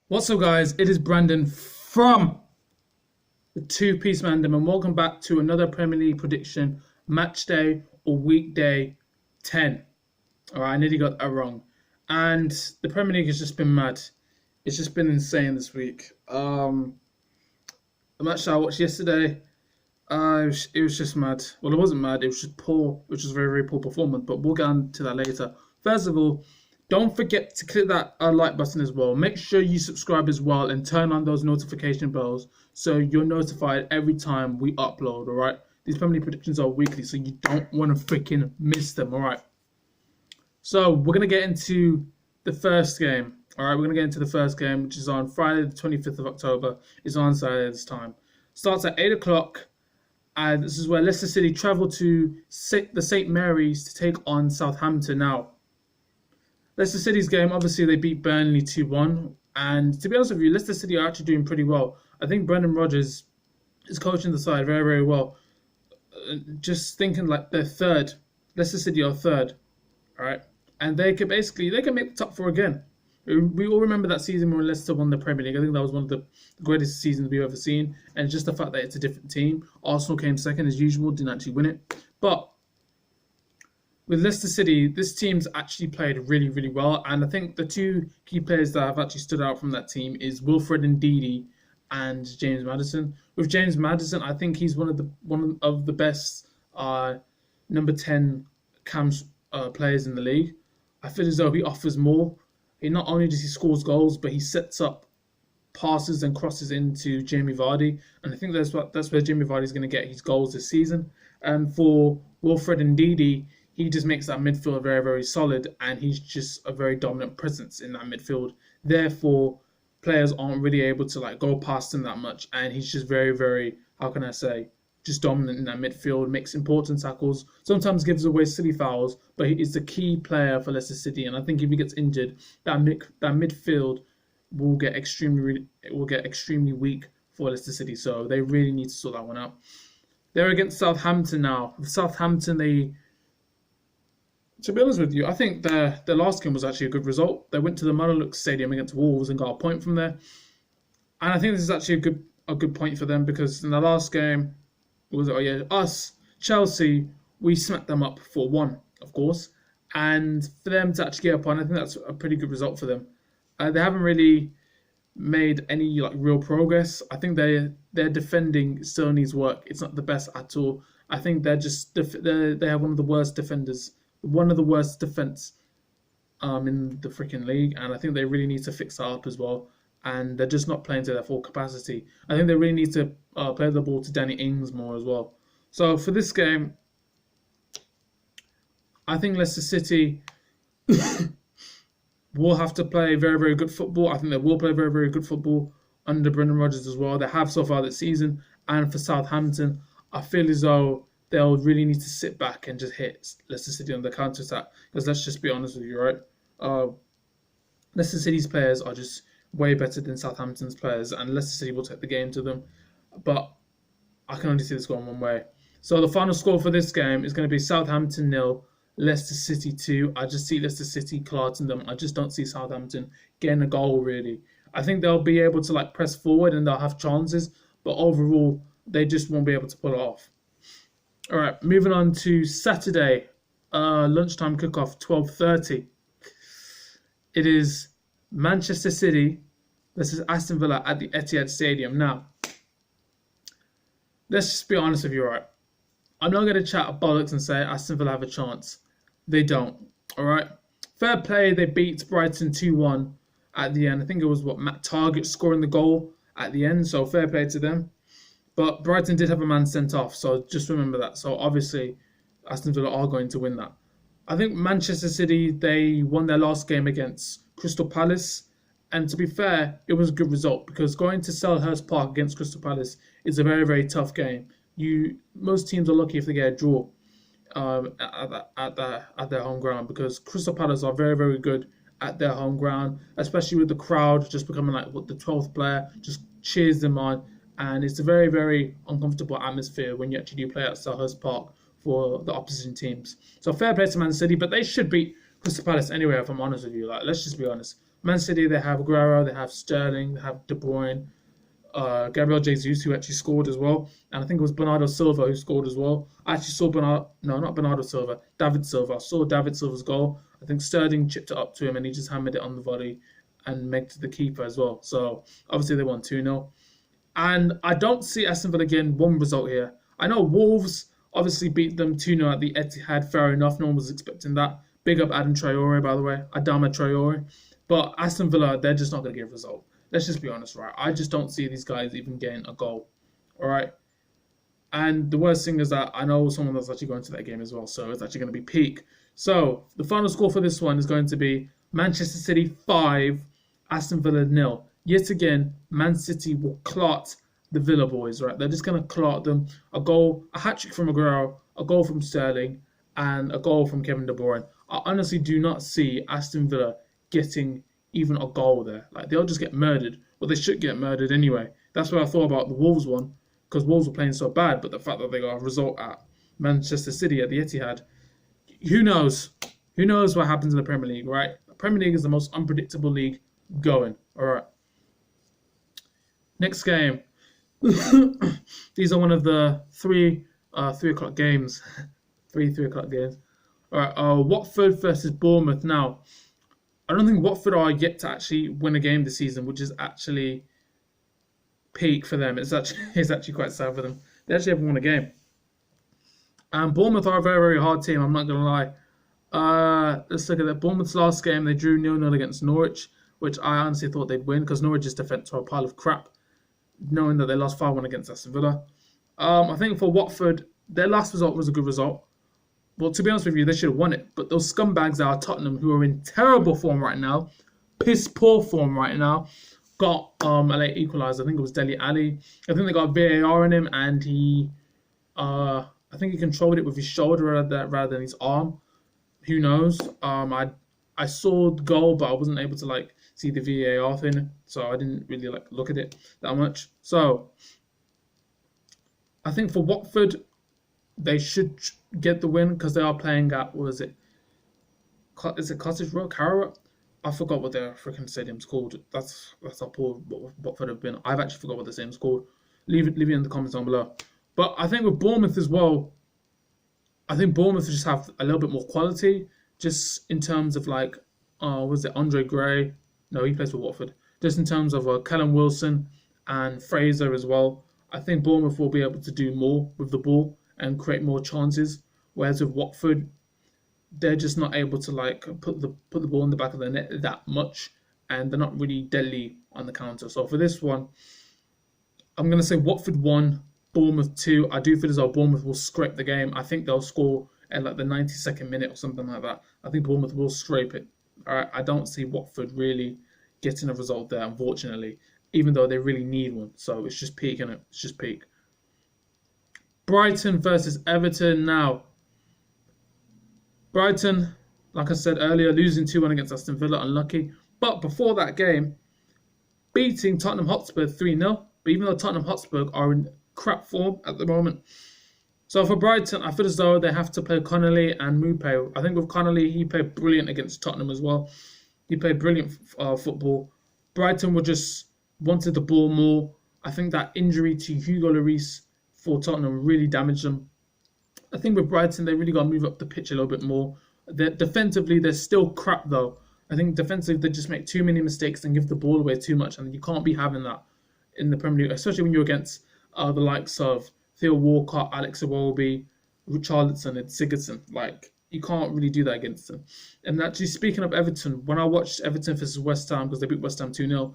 What's up, guys? It is Brandon from the Two Piece Mandem, and welcome back to another Premier League prediction match day or weekday 10. All right, I nearly got that wrong. And the Premier League has just been mad. It's just been insane this week. The match I watched yesterday, it was just mad. Well, it wasn't mad. It was just poor, which was very, very poor performance. But we'll get on to that later. First of all, don't forget to click that like button as well. Make sure you subscribe as well and turn on those notification bells so you're notified every time we upload, all right? These Premier League predictions are weekly, so you don't want to freaking miss them, all right? So we're going to get into the first game, all right? We're going to get into the first game, which is on Friday the 25th of October. It's on Saturday this time. Starts at 8 o'clock. And this is where Leicester City travel to the St. Mary's to take on Southampton now. Leicester City's game, obviously, they beat Burnley 2-1. And to be honest with you, Leicester City are actually doing pretty well. I think Brendan Rodgers is coaching the side very, very well. Just thinking like they're third. Leicester City are third, all right? And they can make the top four again. We all remember that season when Leicester won the Premier League. I think that was one of the greatest seasons we've ever seen. And just the fact that it's a different team. Arsenal came second as usual, didn't actually win it. But with Leicester City, this team's actually played really, really well. And I think the two key players that have actually stood out from that team is Wilfred Ndidi and James Maddison. With James Maddison, I think he's one of the best number 10 cams players in the league. I feel as though he offers more. He not only does he scores goals, but he sets up passes and crosses into Jamie Vardy. And I think that's where Jamie Vardy's going to get his goals this season. And for Wilfred Ndidi, he just makes that midfield very, very solid, and he's just a very dominant presence in that midfield. Therefore, players aren't really able to go past him that much, and he's just very, very, how can I say, just dominant in that midfield, makes important tackles, sometimes gives away silly fouls, but he is the key player for Leicester City. And I think if he gets injured, that midfield will get extremely weak for Leicester City. So they really need to sort that one out. They're against Southampton now. Southampton, to be honest with you, I think their last game was actually a good result. They went to the Molineux Stadium against Wolves and got a point from there. And I think this is actually a good point for them, because in the last game, Chelsea, we smacked them up 4-1, of course. And for them to actually get a point, I think that's a pretty good result for them. They haven't really made any real progress. I think their defending still needs work. It's not the best at all. I think they have one of the worst defenders. One of the worst defense in the freaking league, and I think they really need to fix that up as well. And they're just not playing to their full capacity. I think they really need to play the ball to Danny Ings more as well. So for this game, I think Leicester City will have to play very, very good football. I think they will play very, very good football under Brendan Rodgers as well. They have so far this season. And for Southampton, I feel as though they'll really need to sit back and just hit Leicester City on the counter-attack. Because let's just be honest with you, right? Leicester City's players are just way better than Southampton's players, and Leicester City will take the game to them. But I can only see this going one way. So the final score for this game is going to be Southampton 0, Leicester City 2. I just see Leicester City clarting them. I just don't see Southampton getting a goal, really. I think they'll be able to press forward and they'll have chances, but overall, they just won't be able to pull it off. All right, moving on to Saturday, lunchtime kickoff, 12:30. It is Manchester City versus Aston Villa at the Etihad Stadium. Now, let's just be honest with you, all right? I'm not going to chat bollocks and say Aston Villa have a chance. They don't, all right? Fair play, they beat Brighton 2-1 at the end. I think it was, Matt Targett scoring the goal at the end, so fair play to them. But Brighton did have a man sent off, so just remember that. So obviously, Aston Villa are going to win that. I think Manchester City, they won their last game against Crystal Palace. And to be fair, it was a good result, because going to Selhurst Park against Crystal Palace is a very, very tough game. Most teams are lucky if they get a draw at their home ground, because Crystal Palace are very, very good at their home ground, especially with the crowd just becoming the 12th player, just cheers them on. And it's a very, very uncomfortable atmosphere when you actually do play at Selhurst Park for the opposition teams. So fair play to Man City, but they should beat Crystal Palace anyway, if I'm honest with you. Let's just be honest. Man City, they have Aguero, they have Sterling, they have De Bruyne, Gabriel Jesus, who actually scored as well, and I think it was Bernardo Silva who scored as well. I actually saw not Bernardo Silva, David Silva. I saw David Silva's goal. I think Sterling chipped it up to him, and he just hammered it on the volley and made to the keeper as well. So obviously they won 2-0. And I don't see Aston Villa getting one result here. I know Wolves obviously beat them 2-0 at the Etihad. Fair enough. No one was expecting that. Big up Adam Traore, by the way. Adama Traore. But Aston Villa, they're just not going to get a result. Let's just be honest, right? I just don't see these guys even getting a goal. All right? And the worst thing is that I know someone that's actually going to that game as well. So it's actually going to be peak. So the final score for this one is going to be Manchester City 5, Aston Villa 0. Yet again, Man City will clot the Villa boys, right? They're just going to clot them. A hat-trick from Aguero, a goal from Sterling, and a goal from Kevin De Bruyne. I honestly do not see Aston Villa getting even a goal there. Like, they'll just get murdered. Well, they should get murdered anyway. That's what I thought about the Wolves one, because Wolves were playing so bad, but the fact that they got a result at Manchester City at the Etihad, who knows? Who knows what happens in the Premier League, right? The Premier League is the most unpredictable league going. All right. Next game. These are one of the 3 o'clock games. 3 o'clock games. All right. Watford versus Bournemouth. Now, I don't think Watford are yet to actually win a game this season, which is actually peak for them. It's actually quite sad for them. They actually haven't won a game. And Bournemouth are a very, very hard team. I'm not going to lie. Let's look at that. Bournemouth's last game, they drew 0-0 against Norwich, which I honestly thought they'd win because Norwich's defence were a pile of crap, knowing that they lost 5-1 against Aston Villa. I think for Watford, their last result was a good result. Well, to be honest with you, they should have won it. But those scumbags that are Tottenham, who are in terrible form right now, piss poor form right now, got a late equaliser. I think it was Dele Alli. I think they got VAR on him, and I think he controlled it with his shoulder rather than his arm. Who knows? I saw the goal, but I wasn't able to see the VAR thing, so I didn't really look at it that much. So I think for Watford, they should get the win because they are playing at, is it Cottage Road, Carrow? I forgot what their freaking stadium's called. That's how poor Watford have been. I've actually forgot what the stadium's called. Leave it in the comments down below. But I think with Bournemouth as well, I think Bournemouth just have a little bit more quality, just in terms of was it Andre Gray? No, he plays for Watford. Just in terms of Callum Wilson and Fraser as well. I think Bournemouth will be able to do more with the ball and create more chances. Whereas with Watford, they're just not able to put the ball in the back of the net that much, and they're not really deadly on the counter. So for this one, I'm gonna say Watford 1, Bournemouth 2. I do feel as though Bournemouth will scrape the game. I think they'll score at the 92nd minute or something like that. I think Bournemouth will scrape it. All right, I don't see Watford really getting a result there, unfortunately, even though they really need one. So it's just peak, innit? It's just peak. Brighton versus Everton now. Brighton, like I said earlier, losing 2-1 against Aston Villa, unlucky. But before that game, beating Tottenham Hotspur 3-0. But even though Tottenham Hotspur are in crap form at the moment. So for Brighton, I feel as though they have to play Connolly and Mupé. I think with Connolly, he played brilliant against Tottenham as well. He played brilliant football. Brighton were just wanted the ball more. I think that injury to Hugo Lloris for Tottenham really damaged them. I think with Brighton, they really got to move up the pitch a little bit more. Defensively, they're still crap though. I think defensively, they just make too many mistakes and give the ball away too much. And you can't be having that in the Premier League, especially when you're against the likes of Theo Walcott, Alex Iwobi, Richarlison, and Sigurdsson. You can't really do that against them. And actually, speaking of Everton, when I watched Everton versus West Ham, because they beat West Ham 2-0,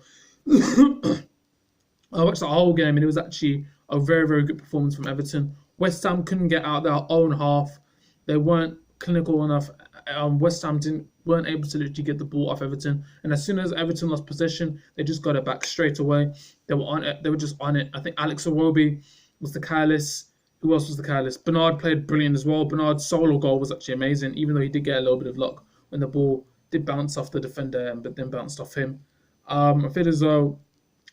I watched the whole game, and it was actually a very, very good performance from Everton. West Ham couldn't get out their own half. They weren't clinical enough. West Ham weren't able to literally get the ball off Everton. And as soon as Everton lost possession, they just got it back straight away. They were on it. They were just on it. I think Alex Iwobi was the catalyst. Who else was the catalyst? Bernard played brilliant as well. Bernard's solo goal was actually amazing, even though he did get a little bit of luck when the ball did bounce off the defender, but then bounced off him. I feel as though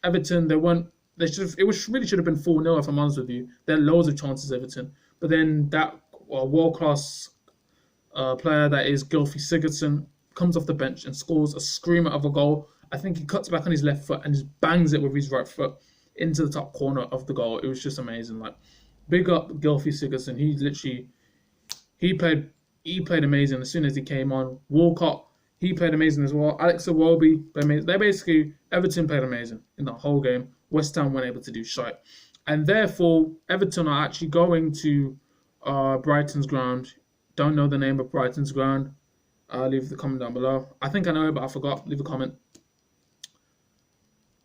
Everton, really should have been 4-0 if I'm honest with you. There are loads of chances, Everton. But then that world-class player that is Gylfi Sigurdsson comes off the bench and scores a screamer of a goal. I think he cuts back on his left foot and just bangs it with his right foot into the top corner of the goal. It was just amazing. Like, big up Gylfi Sigurdsson. He played amazing as soon as he came on. Walcott, he played amazing as well. Alex Iwobi played amazing. Everton played amazing in the whole game. West Ham weren't able to do shite. And therefore, Everton are actually going to Brighton's ground. Don't know the name of Brighton's ground. Leave the comment down below. I think I know it, but I forgot. Leave a comment.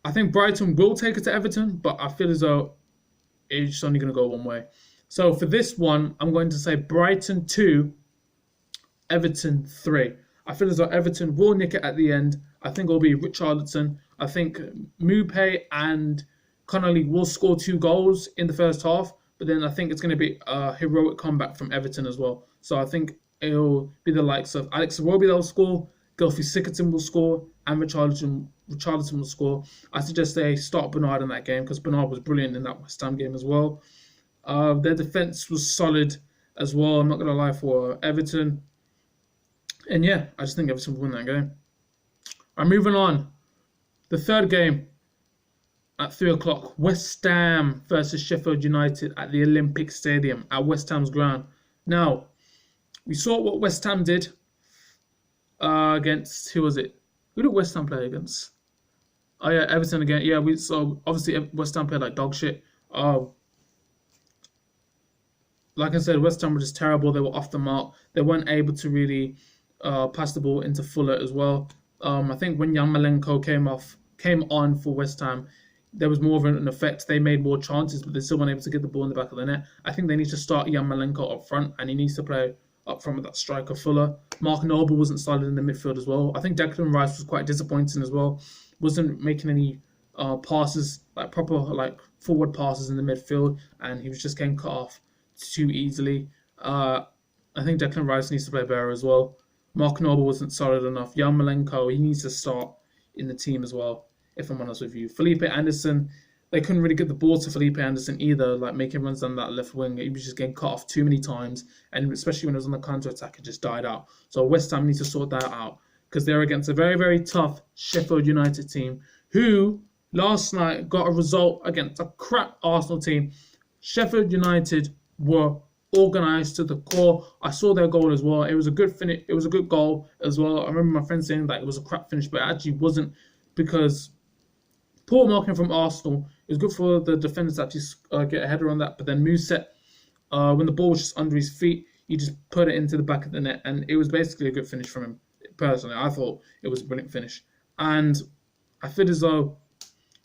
I think Brighton will take it to Everton, but I feel as though it's only going to go one way. So for this one, I'm going to say Brighton 2, Everton 3. I feel as though Everton will nick it at the end. I think it'll be Richarlison. I think Mupé and Connolly will score 2 goals in the first half, but then I think it's going to be a heroic comeback from Everton as well. So I think it'll be the likes of Alex Iwobi that will score, Gylfi Sigurdsson will score, and Richarlison will score. I suggest they start Bernard in that game because Bernard was brilliant in that West Ham game as well. Their defence was solid as well, I'm not going to lie, for Everton. And yeah, I just think Everton will win that game. I'm moving on. The third game at 3 o'clock, West Ham versus Sheffield United at the Olympic Stadium at West Ham's ground. Now, we saw what West Ham did against, who was it? Who did West Ham play against? Oh yeah, Everton again. Yeah, we saw, obviously West Ham played like dog shit. Like I said, West Ham were just terrible. They were off the mark. They weren't able to really pass the ball into Fuller as well. I think when Yarmolenko came on for West Ham, there was more of an effect. They made more chances, but they still weren't able to get the ball in the back of the net. I think they need to start Yarmolenko up front, and he needs to play up front with that striker Fuller. Mark Noble wasn't solid in the midfield as well. I think Declan Rice was quite disappointing as well. Wasn't making any passes, like proper like forward passes in the midfield, and he was just getting cut off too easily. I think Declan Rice needs to play better as well. Mark Noble wasn't solid enough. Yarmolenko, he needs to start in the team as well, if I'm honest with you. Felipe Anderson, they couldn't really get the ball to Felipe Anderson either, like making runs down that left wing. He was just getting cut off too many times, and especially when it was on the counter-attack, it just died out. So West Ham needs to sort that out because they're against a very, very tough Sheffield United team who last night got a result against a crap Arsenal team. Sheffield United were organised to the core. I saw their goal as well. It was a good finish. It was a good goal as well. I remember my friend saying that it was a crap finish, but it actually wasn't, because poor marking from Arsenal. It was good for the defenders to actually get a header on that. But then Muset, when the ball was just under his feet, he just put it into the back of the net, and it was basically a good finish from him. Personally, I thought it was a brilliant finish, and I feel as though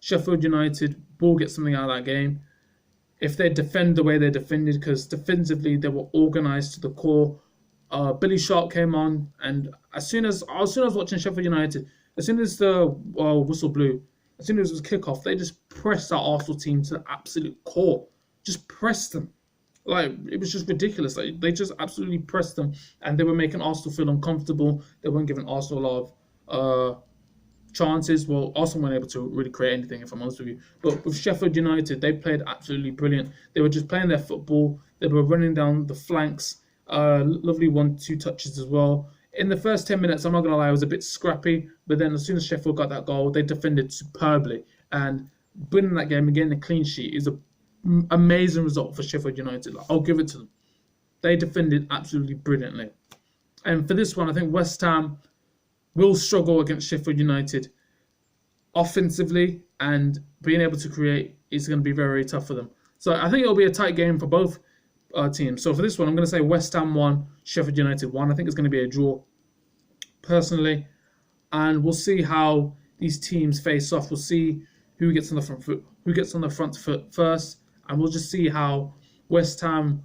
Sheffield United will get something out of that game if they defend the way they defended, because defensively they were organised to the core. Billy Sharp came on, and as soon as I was watching Sheffield United, as soon as the whistle blew, as soon as it was kickoff, they just pressed that Arsenal team to the absolute core. Just pressed them. Like, it was just ridiculous. Like, they just absolutely pressed them, and they were making Arsenal feel uncomfortable. They weren't giving Arsenal a lot of chances. Well, Arsenal weren't able to really create anything, if I'm honest with you. But with Sheffield United, they played absolutely brilliant. They were just playing their football. They were running down the flanks. Lovely 1-2 touches as well. In the first 10 minutes, I'm not going to lie, it was a bit scrappy. But then as soon as Sheffield got that goal, they defended superbly. And winning that game and getting a clean sheet is an amazing result for Sheffield United. Like, I'll give it to them. They defended absolutely brilliantly. And for this one, I think West Ham will struggle against Sheffield United offensively, and being able to create is going to be very, very tough for them. So I think it'll be a tight game for both teams. So for this one, I'm going to say West Ham 1, Sheffield United 1. I think it's going to be a draw, personally. And we'll see how these teams face off. We'll see who gets on the front foot first, and we'll just see how West Ham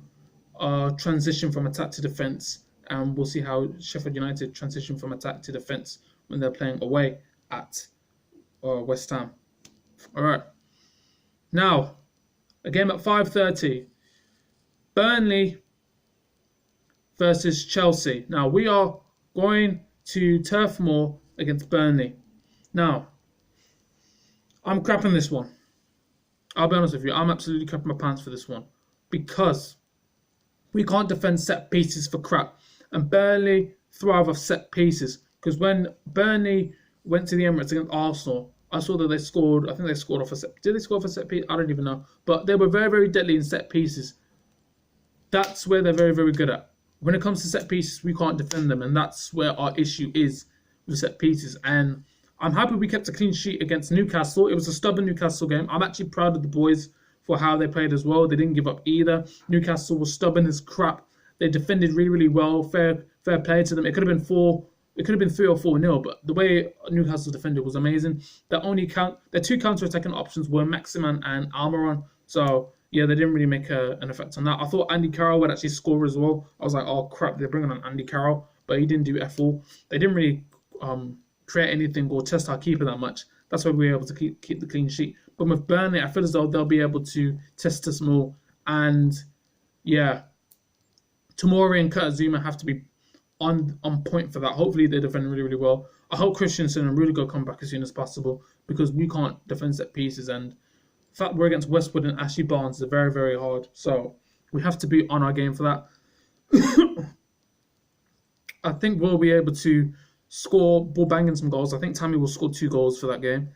transition from attack to defence, and we'll see how Sheffield United transition from attack to defence when they're playing away at West Ham. All right. Now, a game at 5:30. Burnley versus Chelsea. Now, we are going to Turf Moor against Burnley. Now, I'm crapping this one. I'll be honest with you. I'm absolutely crapping my pants for this one, because we can't defend set pieces for crap. And Burnley thrive off set pieces. Because when Burnley went to the Emirates against Arsenal, I saw that they scored. I think they scored off a set. Did they score off a set piece? I don't even know. But they were very, very deadly in set pieces. That's where they're very, very good at. When it comes to set pieces, we can't defend them, and that's where our issue is with set pieces. And I'm happy we kept a clean sheet against Newcastle. It was a stubborn Newcastle game. I'm actually proud of the boys for how they played as well. They didn't give up either. Newcastle was stubborn as crap. They defended really, really well. Fair play to them. It could have been 3 or 4-0, but the way Newcastle defended was amazing. Their two counter-attacking options were Maximan and Almiron. So yeah, they didn't really make an effect on that. I thought Andy Carroll would actually score as well. I was like, oh crap, they're bringing on Andy Carroll, but he didn't do F all. They didn't really create anything or test our keeper that much. That's why we were able to keep the clean sheet. But with Burnley, I feel as though they'll be able to test us more. And yeah, Tomori and Kurt Zouma have to be on point for that. Hopefully they defend really, really well. I hope Christensen and Rudiger come back as soon as possible because we can't defend set pieces, and the fact we're against Westwood and Ashley Barnes is very, very hard. So we have to be on our game for that. I think we'll be able to score ball banging some goals. I think Tammy will score 2 goals for that game.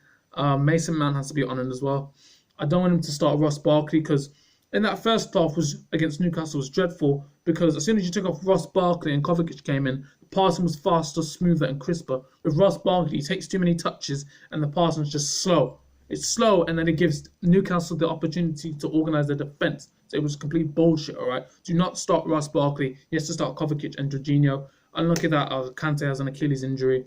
Mason Mount has to be on it as well. I don't want him to start Ross Barkley because in that first half was against Newcastle was dreadful because as soon as you took off Ross Barkley and Kovacic came in, the passing was faster, smoother and crisper. With Ross Barkley, he takes too many touches and the passing is just slow. It's slow and then it gives Newcastle the opportunity to organise their defence. So it was complete bullshit, all right? Do not start Ross Barkley. He has to start Kovacic and Jorginho. And look at that, Kante has an Achilles injury.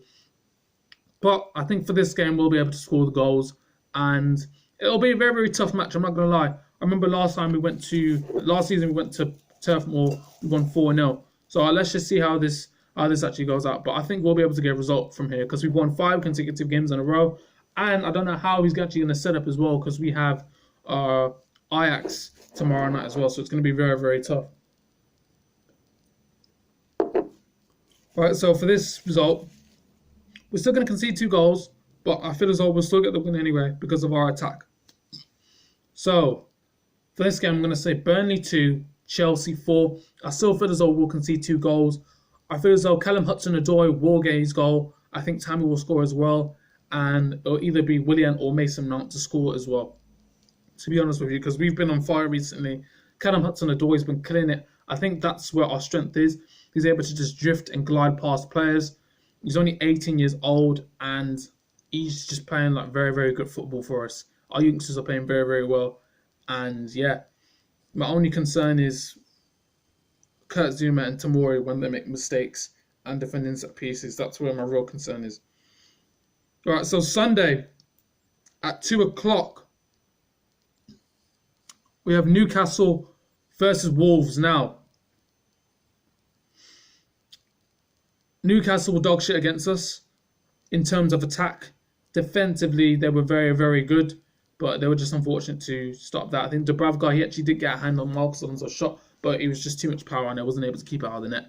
But I think for this game, we'll be able to score the goals. And it'll be a very, very tough match, I'm not going to lie. I remember last season we went to Turf Moor, we won 4-0. So let's just see how this actually goes out. But I think we'll be able to get a result from here because we've won 5 consecutive games in a row. And I don't know how he's actually going to set up as well because we have Ajax tomorrow night as well. So it's going to be very, very tough. Right, so for this result, we're still going to concede 2 goals, but I feel as though we'll still get the win anyway because of our attack. So, for this game, I'm going to say Burnley 2, Chelsea 4. I still feel as though we'll concede 2 goals. I feel as though Callum Hudson-Odoi will get his goal. I think Tammy will score as well. And it'll either be Willian or Mason Mount to score as well. To be honest with you, because we've been on fire recently. Callum Hudson-Odoi has been killing it. I think that's where our strength is. He's able to just drift and glide past players. He's only 18 years old and he's just playing like very, very good football for us. Our youngsters are playing very, very well. And yeah, my only concern is Kurt Zouma and Tomori when they make mistakes and defending set pieces. That's where my real concern is. All right, so Sunday at 2 o'clock, we have Newcastle versus Wolves now. Newcastle were dog shit against us in terms of attack. Defensively, they were very, very good, but they were just unfortunate to stop that. I think Dubravka, he actually did get a hand on Marcus Alonso's shot, but it was just too much power and I wasn't able to keep it out of the net.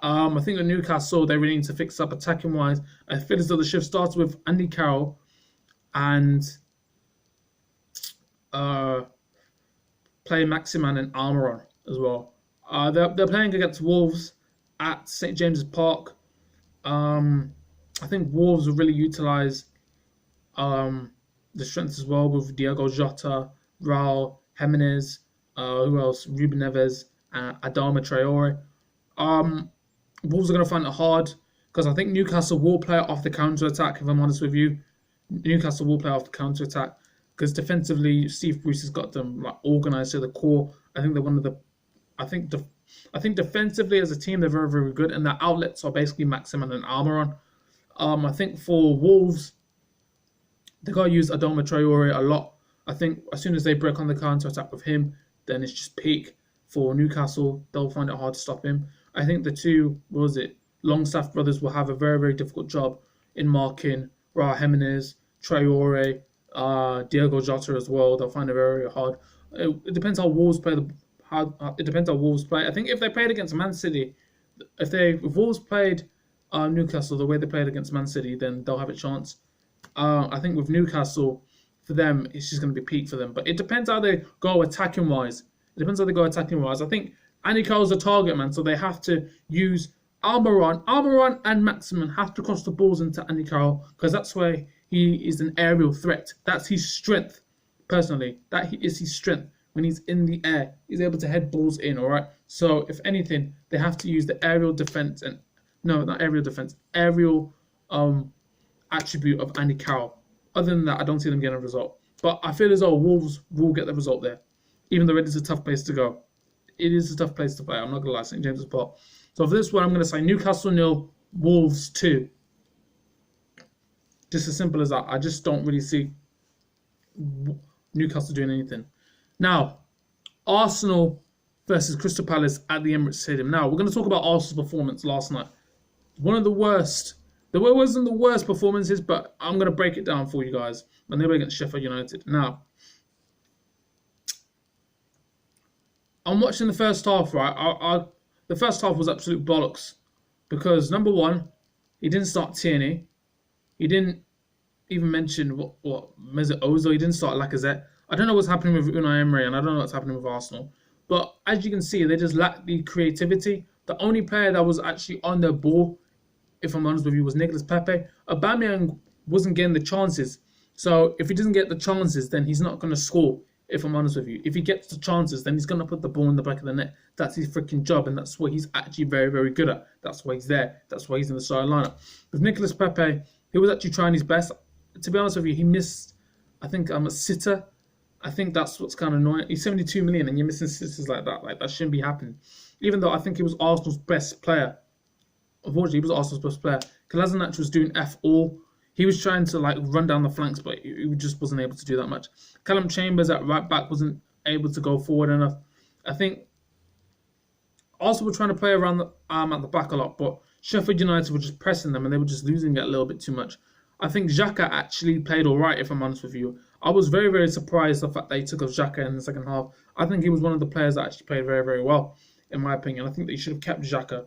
I think with Newcastle, they really need to fix up attacking-wise. I feel as though the shift starts with Andy Carroll and play Maximan and Almiron as well. They're playing against Wolves at St. James's Park. I think Wolves will really utilise the strengths as well with Diego Jota, Raul, Jimenez, who else? Ruben Neves, Adama Traore. Wolves are going to find it hard because I think Newcastle will play off the counter-attack, if I'm honest with you. Newcastle will play off the counter-attack because defensively, Steve Bruce has got them like organised to the core. I think they're one of the... I think defensively as a team, they're very, very good. And their outlets are basically Maximin and Almiron. I think for Wolves, they got to use Adama Traore a lot. I think as soon as they break on the counter-attack with him, then it's just peak. For Newcastle, they'll find it hard to stop him. I think the two, Longstaff brothers will have a very, very difficult job in marking Raul Jimenez, Traore, Diego Jota as well. They'll find it very, very hard. It depends how Wolves play. It depends how Wolves play. I think if they played against Man City, if Wolves played Newcastle the way they played against Man City, then they'll have a chance. I think with Newcastle, for them, it's just going to be peak for them. But it depends how they go attacking-wise. I think Andy Carroll's a target man, so they have to use Almiron and Maximin have to cross the balls into Andy Carroll because that's where he is an aerial threat. That's his strength, personally. That is his strength. When he's in the air, he's able to head balls in, all right? So, if anything, they have to use the aerial defense and... No, not aerial defense. Aerial attribute of Andy Carroll. Other than that, I don't see them getting a result. But I feel as though Wolves will get the result there. Even though it is a tough place to go. It is a tough place to play. I'm not going to lie, St. James's Park. So for this one, I'm going to say Newcastle 0, Wolves 2. Just as simple as that. I just don't really see Newcastle doing anything. Now, Arsenal versus Crystal Palace at the Emirates Stadium. Now, we're going to talk about Arsenal's performance last night. One of the worst. It wasn't the worst performances, but I'm going to break it down for you guys. And they were against Sheffield United. Now, I'm watching the first half, right? The first half was absolute bollocks. Because, number one, he didn't start Tierney. He didn't even mention what Mesut Ozil. He didn't start Lacazette. I don't know what's happening with Unai Emery, and I don't know what's happening with Arsenal. But as you can see, they just lack the creativity. The only player that was actually on their ball, if I'm honest with you, was Nicolas Pepe. Aubameyang wasn't getting the chances. So if he doesn't get the chances, then he's not going to score, if I'm honest with you. If he gets the chances, then he's going to put the ball in the back of the net. That's his freaking job, and that's what he's actually very, very good at. That's why he's there. That's why he's in the starting lineup. With Nicolas Pepe, he was actually trying his best. To be honest with you, he missed, I think, a sitter. I think that's what's kind of annoying. He's 72 million and you're missing sitters like that. Like, that shouldn't be happening. Even though I think he was Arsenal's best player. Unfortunately, he was Arsenal's best player. Kolasinac was doing F all. He was trying to like run down the flanks, but he just wasn't able to do that much. Callum Chambers at right back wasn't able to go forward enough. I think Arsenal were trying to play around at the back a lot, but Sheffield United were just pressing them and they were just losing it a little bit too much. I think Xhaka actually played all right, if I'm honest with you. I was very, very surprised the fact that he took off Xhaka in the second half. I think he was one of the players that actually played very, very well, in my opinion. I think that he should have kept Xhaka.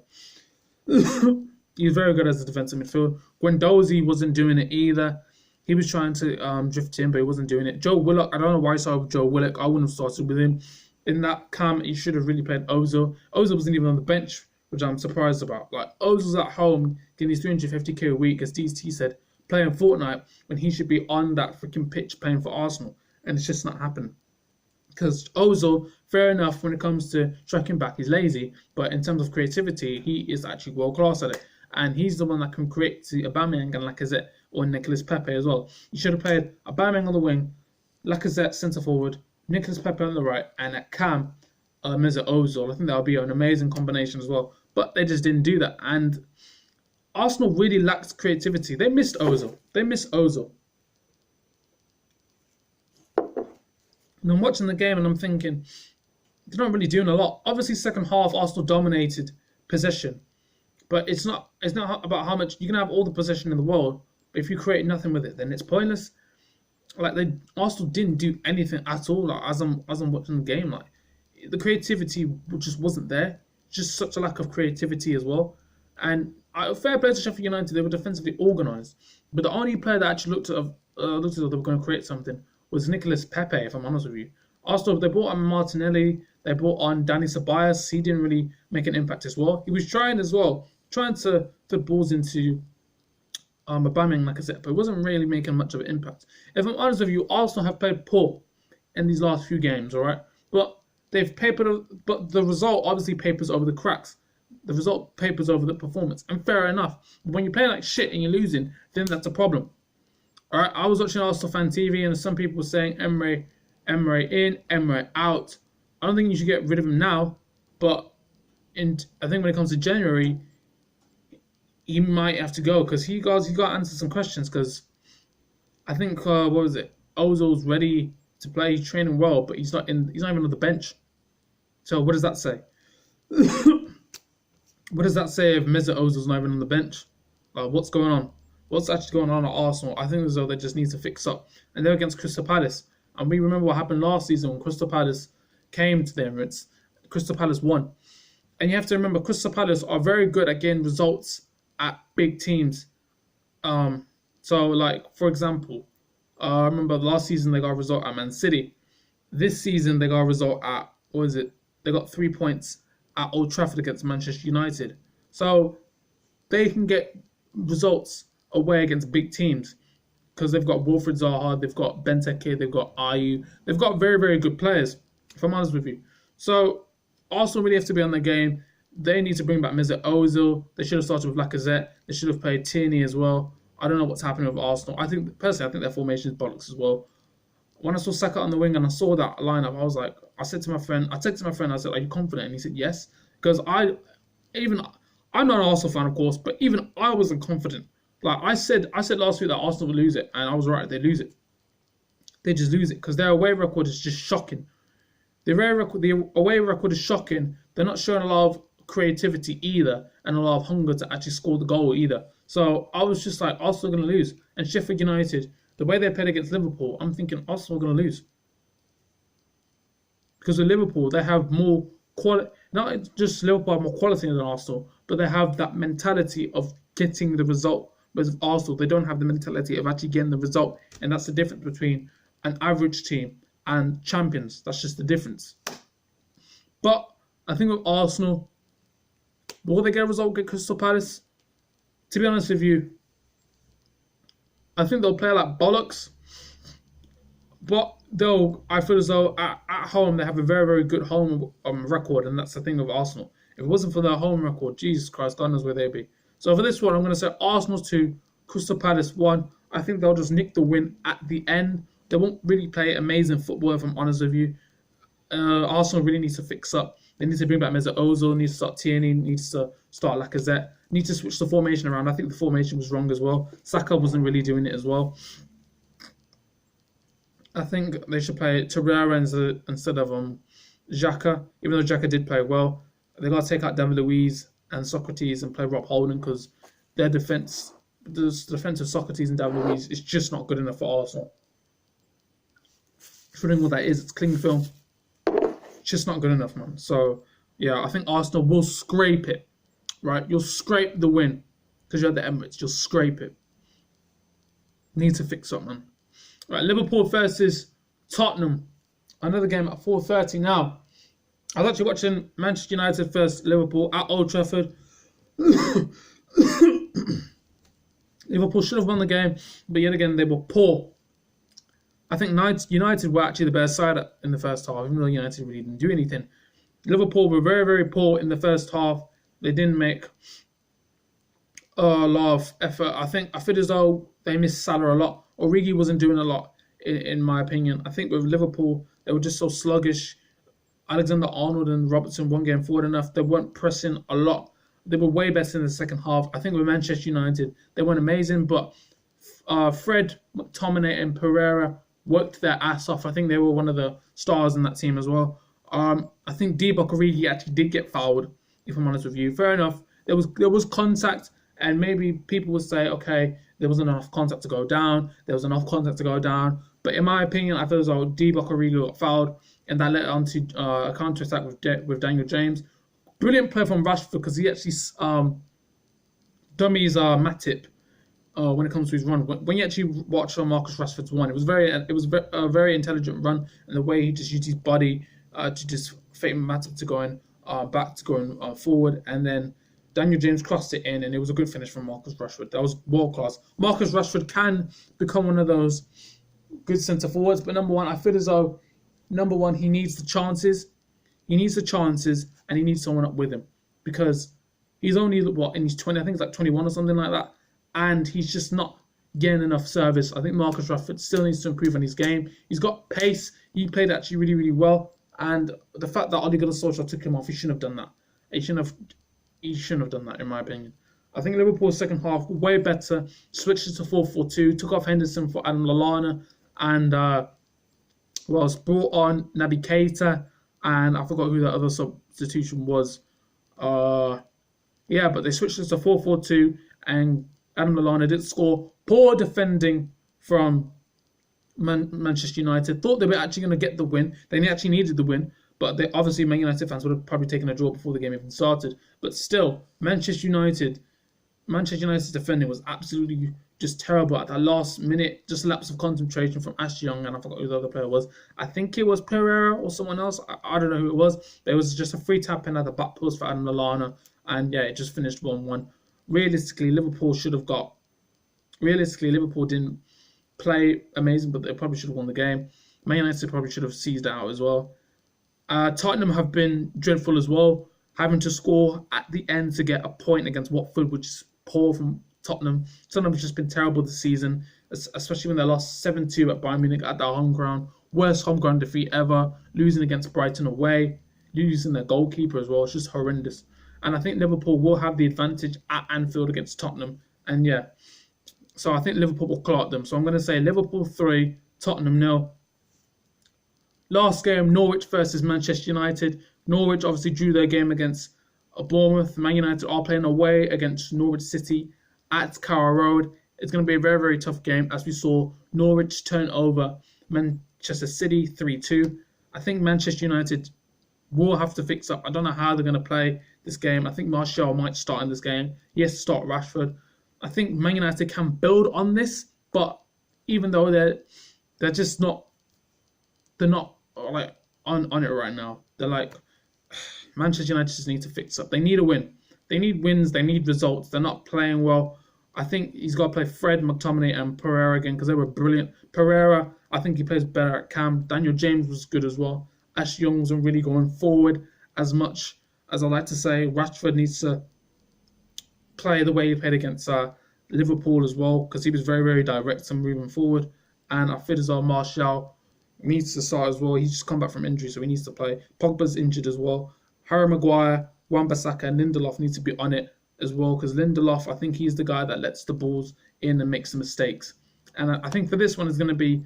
He was very good as a defensive midfield. Guendouzi wasn't doing it either. He was trying to drift in, but he wasn't doing it. Joe Willock, I don't know why I started with Joe Willock. I wouldn't have started with him. In that camp, he should have really played Ozil. Ozil wasn't even on the bench, which I'm surprised about. Like, Ozil's at home getting his 350k a week, as DT said, playing Fortnite when he should be on that freaking pitch playing for Arsenal. And it's just not happening. Because Ozil, fair enough, when it comes to tracking back, he's lazy. But in terms of creativity, he is actually world class at it. And he's the one that can create the Aubameyang and Lacazette or Nicolas Pepe as well. You should have played Aubameyang on the wing, Lacazette centre forward, Nicolas Pepe on the right, and at cam, Mesut Ozil. I think that would be an amazing combination as well. But they just didn't do that. And Arsenal really lacked creativity. They missed Ozil. And I'm watching the game and I'm thinking, they're not really doing a lot. Obviously, second half, Arsenal dominated possession. But it's not about how much... You can have all the possession in the world, but if you create nothing with it, then it's pointless. Like, Arsenal didn't do anything at all. Like, as I'm watching the game, like, the creativity just wasn't there. Just such a lack of creativity as well. And fair play to Sheffield United, they were defensively organised. But the only player that actually looked as though they were going to create something was Nicolas Pepe, if I'm honest with you. Arsenal, they brought on Martinelli, they brought on Dani Ceballos. He didn't really make an impact as well. He was trying as well, trying to put balls into Aubameyang, like I said, but it wasn't really making much of an impact. If I'm honest with you, Arsenal have played poor in these last few games, all right? But the result obviously papers over the cracks. The result papers over the performance. And fair enough. When you play like shit and you're losing, then that's a problem. All right, I was watching Arsenal Fan TV and some people were saying Emery in, Emery out. I don't think you should get rid of him now, but I think when it comes to January, he might have to go because he got to answer some questions because I think Ozil's ready to play, he's training well, but he's not even on the bench. So what does that say? What does that say if Mesut Ozil's not even on the bench? What's going on? What's actually going on at Arsenal? I think as though they just need to fix up. And they're against Crystal Palace. And we remember what happened last season when Crystal Palace came to the Emirates. Crystal Palace won. And you have to remember, Crystal Palace are very good at getting results at big teams. So, like, for example, I remember last season they got a result at Man City. This season they got a result at, They got 3 points at Old Trafford against Manchester United. So, they can get results away against big teams because they've got Wilfred Zaha, they've got Benteke, they've got Ayew, they've got very, very good players, if I'm honest with you. So Arsenal really have to be on the game. They need to bring back Mesut Ozil. They should have started with Lacazette. They should have played Tierney as well. I don't know what's happening with Arsenal. Personally, I think their formation is bollocks as well. When I saw Saka on the wing and I saw that lineup, I was like, I texted my friend, I said, are you confident? And he said, yes. Because I'm not an Arsenal fan, of course, but even I wasn't confident. Like I said last week that Arsenal would lose it, and I was right. They lose it. They just lose it because their away record is just shocking. The away record is shocking. They're not showing a lot of creativity either, and a lot of hunger to actually score the goal either. So I was just like, Arsenal are going to lose. And Sheffield United, the way they played against Liverpool, I'm thinking Arsenal are going to lose. Because with Liverpool, they have more quality. Not just Liverpool have more quality than Arsenal, but they have that mentality of getting the result. Whereas with Arsenal, they don't have the mentality of actually getting the result. And that's the difference between an average team and champions. That's just the difference. But I think with Arsenal, will they get a result against Crystal Palace? To be honest with you, I think they'll play like bollocks. But I feel as though at home they have a very, very good home record, and that's the thing with Arsenal. If it wasn't for their home record, Jesus Christ, God knows where they'd be. So for this one, I'm going to say Arsenal 2, Crystal Palace 1. I think they'll just nick the win at the end. They won't really play amazing football, if I'm honest with you. Arsenal really needs to fix up. They need to bring back Mesut Ozil, need to start Tierney, needs to start Lacazette, need to switch the formation around. I think the formation was wrong as well. Saka wasn't really doing it as well. I think they should play Torreira instead of Xhaka, even though Xhaka did play well. They got to take out David Luiz and Socrates and play Rob Holding because their defense, the defense of Socrates and David Luiz is just not good enough for Arsenal. Considering what that is, it's cling film. It's just not good enough, man. So, yeah, I think Arsenal will scrape it, right? You'll scrape the win because you're at the Emirates. You'll scrape it. Need to fix up, man. Right, Liverpool versus Tottenham. Another game at 4:30 now. I was actually watching Manchester United versus Liverpool at Old Trafford. Liverpool should have won the game, but yet again, they were poor. I think United were actually the better side in the first half, even though United really didn't do anything. Liverpool were very, very poor in the first half. They didn't make a lot of effort. I feel as though they missed Salah a lot. Origi wasn't doing a lot, in my opinion. I think with Liverpool, they were just so sluggish. Alexander-Arnold and Robertson weren't getting forward enough. They weren't pressing a lot. They were way better in the second half. I think with Manchester United, they weren't amazing, but Fred, McTominay and Pereira worked their ass off. I think they were one of the stars in that team as well. I think Divock Origi actually did get fouled, if I'm honest with you. Fair enough. There was contact, and maybe people would say, okay, there wasn't enough contact to go down. There was enough contact to go down. But in my opinion, I feel as though Divock Origi got fouled, and that led on to a counter-attack with Daniel James. Brilliant play from Rashford because he actually dummies Matip when it comes to his run. When you actually watch Marcus Rashford's run, it was a very intelligent run, and the way he just used his body to just fake Matip to going back to going forward, and then Daniel James crossed it in, and it was a good finish from Marcus Rashford. That was world class. Marcus Rashford can become one of those good centre forwards, but number one, I feel as though he needs the chances. He needs the chances, and he needs someone up with him because he's only in his 20. I think it's like 21 or something like that, and he's just not getting enough service. I think Marcus Rashford still needs to improve on his game. He's got pace. He played actually really, really well, and the fact that Ole Gunnar Solskjaer took him off, he shouldn't have done that. He shouldn't have done that, in my opinion. I think Liverpool's second half way better. Switched it to 4-4-2. Took off Henderson for Adam Lallana, and brought on Naby Keita, and I forgot who that other substitution was. But they switched it to 4-4-2, and Adam Lallana did score. Poor defending from Manchester United. Thought they were actually going to get the win. They actually needed the win. But obviously, Man United fans would have probably taken a draw before the game even started. But still, Manchester United's defending was absolutely just terrible at that last minute. Just lapse of concentration from Ashley Young, and I forgot who the other player was. I think it was Pereira or someone else. I don't know who it was. There was just a free tap in at the back post for Adam Lallana, and yeah, it just finished 1-1. realistically, Liverpool should have got. Realistically, Liverpool didn't play amazing, but they probably should have won the game. Man United probably should have seized it out as well. Tottenham have been dreadful as well, having to score at the end to get a point against Watford, which is poor from Tottenham. Tottenham has just been terrible this season, especially when they lost 7-2 at Bayern Munich at their home ground. Worst home ground defeat ever, losing against Brighton away, losing their goalkeeper as well. It's just horrendous. And I think Liverpool will have the advantage at Anfield against Tottenham. And yeah, so I think Liverpool will clock them. So I'm going to say Liverpool 3, Tottenham 0. Last game, Norwich versus Manchester United. Norwich obviously drew their game against Bournemouth. Man United are playing away against Norwich City at Carrow Road. It's going to be a very, very tough game, as we saw Norwich turn over Manchester City 3-2. I think Manchester United will have to fix up. I don't know how they're going to play this game. I think Martial might start in this game. He has to start Rashford. I think Man United can build on this, but even though they're just not, they're not like on it right now. They're like, Manchester United just need to fix up. They need a win. They need wins. They need results. They're not playing well. I think he's got to play Fred, McTominay, and Pereira again because they were brilliant. Pereira, I think he plays better at cam. Daniel James was good as well. Ash Young wasn't really going forward as much as I like to say. Rashford needs to play the way he played against Liverpool as well, because he was very, very direct and moving forward. And I feel as though Martial needs to start as well. He's just come back from injury, so he needs to play. Pogba's injured as well. Harry Maguire, Wan-Bissaka, and Lindelof need to be on it as well, because Lindelof, I think he's the guy that lets the balls in and makes the mistakes. And I think for this one, it's going to be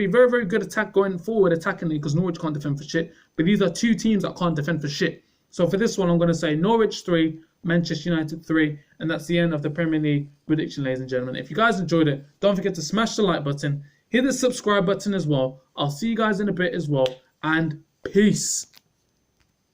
very, very good attack going forward, attackingly, because Norwich can't defend for shit. But these are two teams that can't defend for shit. So for this one, I'm going to say Norwich 3, Manchester United 3, and that's the end of the Premier League prediction, ladies and gentlemen. If you guys enjoyed it, don't forget to smash the like button, hit the subscribe button as well. I'll see you guys in a bit as well, and peace.